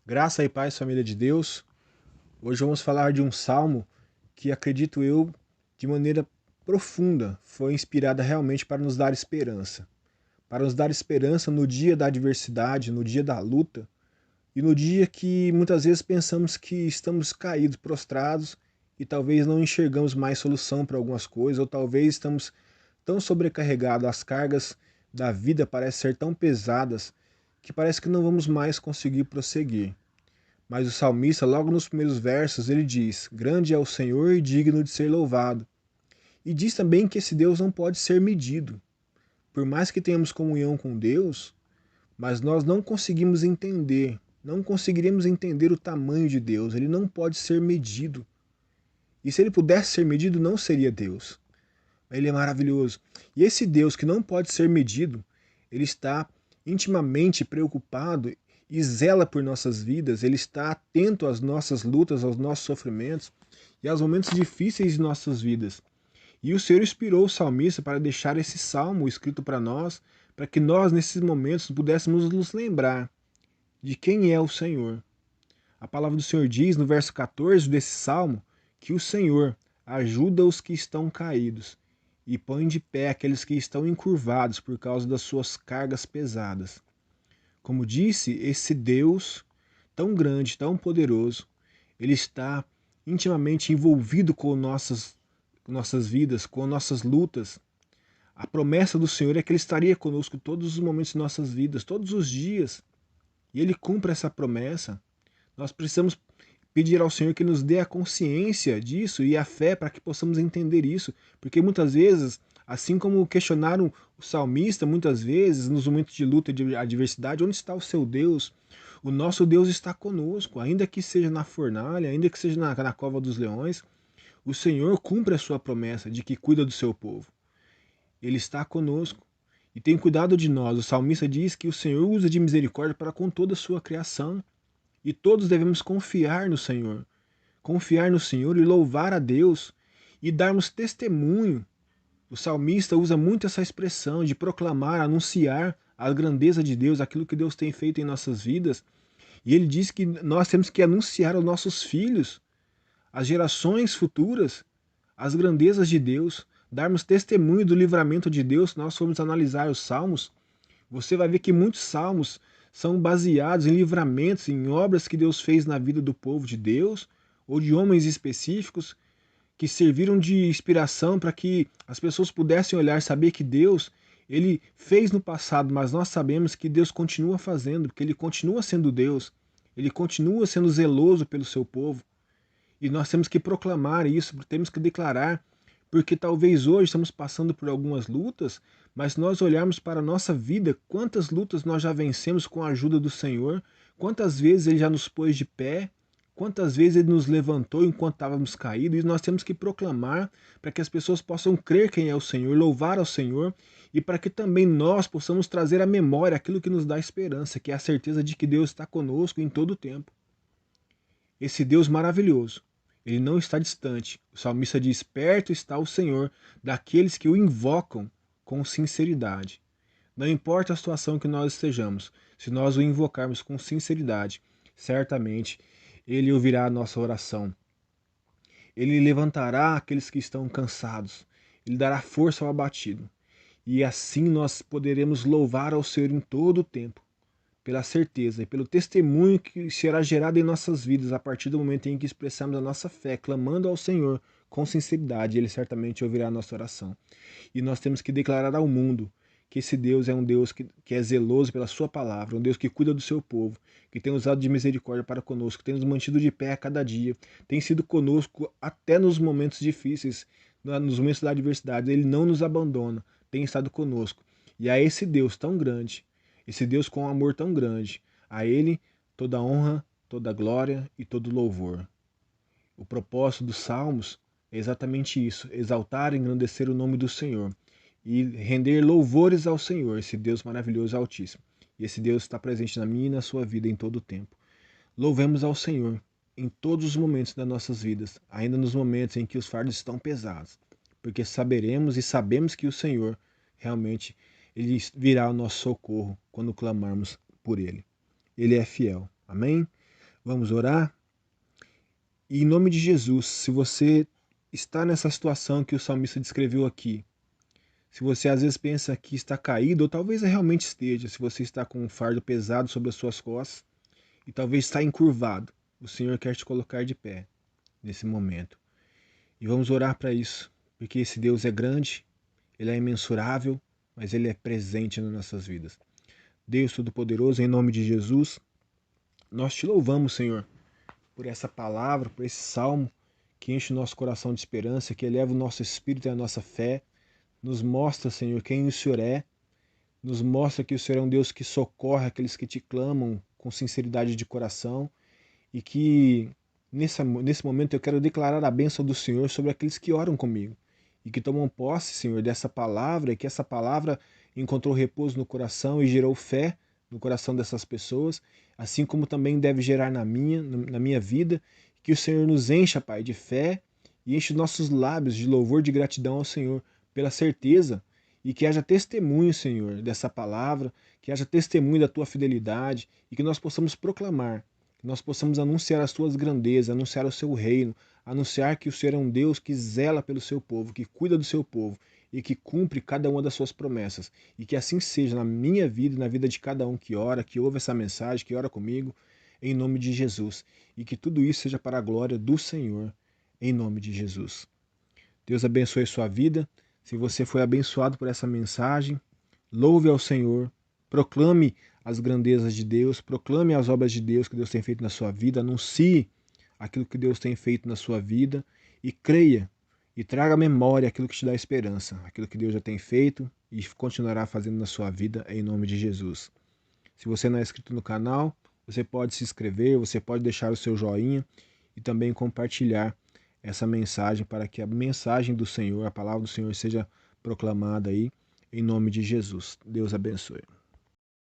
Graça e paz, família de Deus. Hoje vamos falar de um salmo que, acredito eu, de maneira profunda, foi inspirada realmente para nos dar esperança. Para nos dar esperança no dia da adversidade, no dia da luta e no dia que muitas vezes pensamos que estamos caídos, prostrados e talvez não enxergamos mais solução para algumas coisas, ou talvez estamos tão sobrecarregados, as cargas da vida parecem ser tão pesadas que parece que não vamos mais conseguir prosseguir. Mas o salmista, logo nos primeiros versos, ele diz: Grande é o Senhor e digno de ser louvado. E diz também que esse Deus não pode ser medido. Por mais que tenhamos comunhão com Deus, mas nós não conseguimos entender, não conseguiremos entender o tamanho de Deus. Ele não pode ser medido. E se ele pudesse ser medido, não seria Deus. Ele é maravilhoso. E esse Deus que não pode ser medido, ele está intimamente preocupado e zela por nossas vidas, ele está atento às nossas lutas, aos nossos sofrimentos e aos momentos difíceis de nossas vidas. E o Senhor inspirou o salmista para deixar esse salmo escrito para nós, para que nós, nesses momentos, pudéssemos nos lembrar de quem é o Senhor. A palavra do Senhor diz, no verso 14 desse salmo, que o Senhor ajuda os que estão caídos e põe de pé aqueles que estão encurvados por causa das suas cargas pesadas. Como disse, esse Deus tão grande, tão poderoso, ele está intimamente envolvido com nossas vidas, com nossas lutas. A promessa do Senhor é que Ele estaria conosco todos os momentos de nossas vidas, todos os dias. E Ele cumpre essa promessa. Nós precisamos pedir ao Senhor que nos dê a consciência disso e a fé para que possamos entender isso, porque muitas vezes, assim como questionaram o salmista, muitas vezes, nos momentos de luta e de adversidade, onde está o seu Deus? O nosso Deus está conosco, ainda que seja na fornalha, ainda que seja na cova dos leões, o Senhor cumpre a sua promessa de que cuida do seu povo. Ele está conosco e tem cuidado de nós. O salmista diz que o Senhor usa de misericórdia para com toda a sua criação. E todos devemos confiar no Senhor. Confiar no Senhor e louvar a Deus e darmos testemunho. O salmista usa muito essa expressão de proclamar, anunciar a grandeza de Deus, aquilo que Deus tem feito em nossas vidas. E ele diz que nós temos que anunciar aos nossos filhos, às gerações futuras, as grandezas de Deus, darmos testemunho do livramento de Deus. Se nós formos analisar os salmos, você vai ver que muitos salmos são baseados em livramentos, em obras que Deus fez na vida do povo de Deus, ou de homens específicos, que serviram de inspiração para que as pessoas pudessem olhar e saber que Deus, Ele fez no passado, mas nós sabemos que Deus continua fazendo, porque Ele continua sendo Deus, Ele continua sendo zeloso pelo seu povo. E nós temos que proclamar isso, temos que declarar, porque talvez hoje estamos passando por algumas lutas, mas se nós olharmos para a nossa vida, quantas lutas nós já vencemos com a ajuda do Senhor, quantas vezes Ele já nos pôs de pé, quantas vezes Ele nos levantou enquanto estávamos caídos, e nós temos que proclamar para que as pessoas possam crer quem é o Senhor, louvar ao Senhor, e para que também nós possamos trazer à memória aquilo que nos dá esperança, que é a certeza de que Deus está conosco em todo o tempo. Esse Deus maravilhoso, ele não está distante. O salmista diz: perto está o Senhor daqueles que o invocam com sinceridade. Não importa a situação que nós estejamos, se nós o invocarmos com sinceridade, certamente ele ouvirá a nossa oração. Ele levantará aqueles que estão cansados, ele dará força ao abatido. E assim nós poderemos louvar ao Senhor em todo o tempo, pela certeza e pelo testemunho que será gerado em nossas vidas a partir do momento em que expressamos a nossa fé, clamando ao Senhor com sinceridade. Ele certamente ouvirá a nossa oração. E nós temos que declarar ao mundo que esse Deus é um Deus que é zeloso pela sua palavra, um Deus que cuida do seu povo, que tem usado de misericórdia para conosco, tem nos mantido de pé a cada dia, tem sido conosco até nos momentos difíceis, nos momentos da adversidade. Ele não nos abandona, tem estado conosco. E a esse Deus tão grande, esse Deus com um amor tão grande, a Ele toda honra, toda glória e todo louvor. O propósito dos salmos é exatamente isso: exaltar e engrandecer o nome do Senhor e render louvores ao Senhor, esse Deus maravilhoso e altíssimo. E esse Deus está presente na minha e na sua vida em todo o tempo. Louvemos ao Senhor em todos os momentos das nossas vidas, ainda nos momentos em que os fardos estão pesados, porque saberemos e sabemos que o Senhor realmente ele virá ao nosso socorro quando clamarmos por Ele. Ele é fiel. Amém? Vamos orar? E em nome de Jesus, se você está nessa situação que o salmista descreveu aqui, se você às vezes pensa que está caído, ou talvez realmente esteja, se você está com um fardo pesado sobre as suas costas e talvez está encurvado, o Senhor quer te colocar de pé nesse momento. E vamos orar para isso, porque esse Deus é grande, Ele é imensurável, mas Ele é presente nas nossas vidas. Deus Todo-Poderoso, em nome de Jesus, nós te louvamos, Senhor, por essa palavra, por esse salmo que enche o nosso coração de esperança, que eleva o nosso espírito e a nossa fé. Nos mostra, Senhor, quem o Senhor é, nos mostra que o Senhor é um Deus que socorre aqueles que te clamam com sinceridade de coração e que nesse momento eu quero declarar a bênção do Senhor sobre aqueles que oram comigo e que tomam posse, Senhor, dessa palavra e que essa palavra encontrou repouso no coração e gerou fé no coração dessas pessoas, assim como também deve gerar na minha vida, que o Senhor nos encha, Pai, de fé e enche nossos lábios de louvor, de gratidão ao Senhor pela certeza e que haja testemunho, Senhor, dessa palavra, que haja testemunho da tua fidelidade e que nós possamos proclamar, que nós possamos anunciar as tuas grandezas, anunciar o seu reino, anunciar que o Senhor é um Deus que zela pelo seu povo, que cuida do seu povo e que cumpre cada uma das suas promessas. E que assim seja na minha vida e na vida de cada um que ora, que ouve essa mensagem, que ora comigo, em nome de Jesus. E que tudo isso seja para a glória do Senhor, em nome de Jesus. Deus abençoe a sua vida. Se você foi abençoado por essa mensagem, louve ao Senhor, proclame as grandezas de Deus, proclame as obras de Deus que Deus tem feito na sua vida, anuncie aquilo que Deus tem feito na sua vida e creia e traga à memória aquilo que te dá esperança, aquilo que Deus já tem feito e continuará fazendo na sua vida em nome de Jesus. Se você não é inscrito no canal, você pode se inscrever, você pode deixar o seu joinha e também compartilhar essa mensagem para que a mensagem do Senhor, a palavra do Senhor seja proclamada aí em nome de Jesus. Deus abençoe.